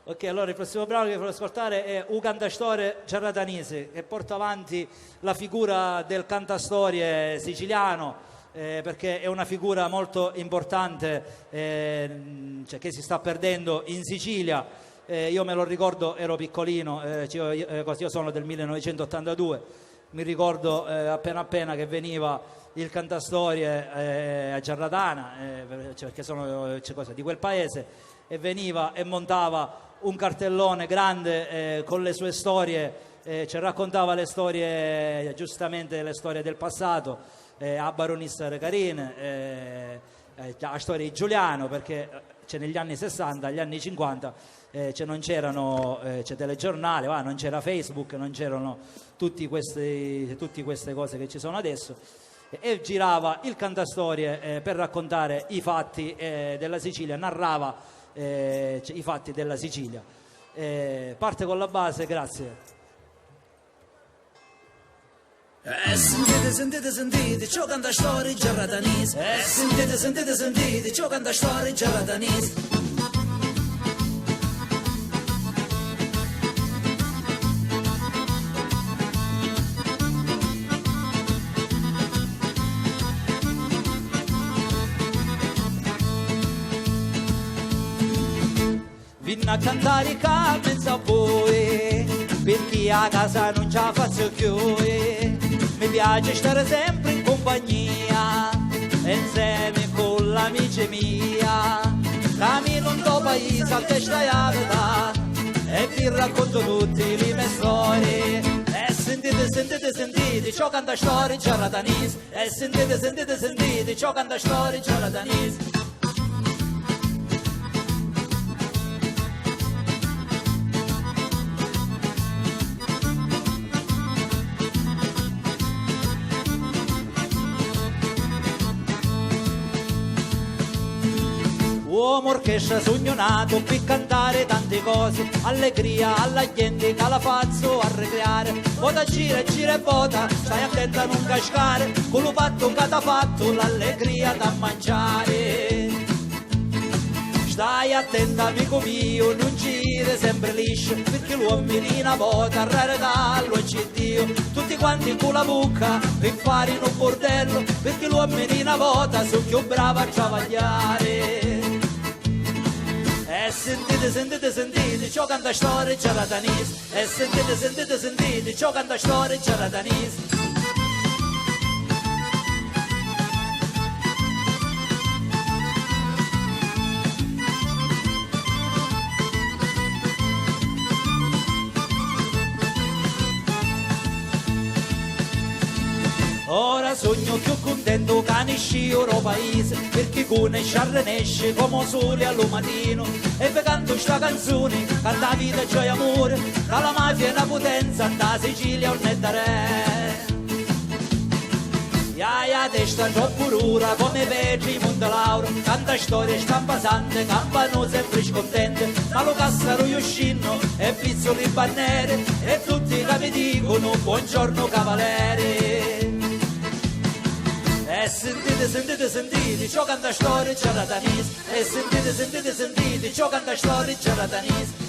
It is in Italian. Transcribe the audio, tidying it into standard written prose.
Ok, allora il prossimo brano che vi farò ascoltare è Un cantastore giarratanese, che porta avanti la figura del cantastorie siciliano, perché è una figura molto importante, cioè, che si sta perdendo in Sicilia. Io me lo ricordo, ero piccolino, io sono del 1982, mi ricordo appena appena che veniva il cantastorie a Giarratana, perché sono di quel paese, e veniva e montava un cartellone grande con le sue storie, ci raccontava le storie, giustamente le storie del passato, a Baronessa Recarine, la storia di Giuliano, perché negli anni 60, agli anni 50 non c'erano telegiornali, non c'era Facebook, non c'erano tutte queste cose che ci sono adesso, e girava il cantastorie per raccontare i fatti della Sicilia, narrava i fatti della Sicilia. Parte con la base, grazie. Sentite, ciò canta storie giarratanese. Sentite, ciò canta storie giarratanese. Vinna a cantare mezzo a voi, perché a casa non ci faccio più. Mi piace stare sempre in compagnia, insieme con l'amici mia. Cammino in tuo paese a testa la verità, e vi racconto tutte le mie storie. E sentite, ciò canta storie giarratanese. E sentite, ciò canta storie giarratanese. Uomo orchestra sognonato per cantare tante cose, allegria alla gente che la faccio a recreare. Vota gira e vota, stai attenta a non cascare, con lo patto che t'ha fatto l'allegria da mangiare. Stai attenta amico mio, non gira sempre liscio, perché l'uomo vota rare dallo c'è Dio. Tutti quanti con la bocca per fare in un bordello, perché l'uomo vota sono più bravo a travagliare. E sentite, ciò canta storie giarratanese. E sentite, ciò canta storie giarratanese. Ora sogno più contento che nesci oro paese, perché con sciarrenesce come sole allo mattino. E vi canto sta canzone, canta vita e gioia e amore, che la mafia è una potenza, da Sicilia non è da re. Iaia testa troppo rura come veci Monte Lauro, canta storie stampasante, campano sempre scontente, ma lo cassaro io scinno e pizzoli bannere, e tutti che mi dicono buongiorno cavaliere. E sentite, ciò canta storie giarratanese. E sentite, ciò canta storie giarratanese.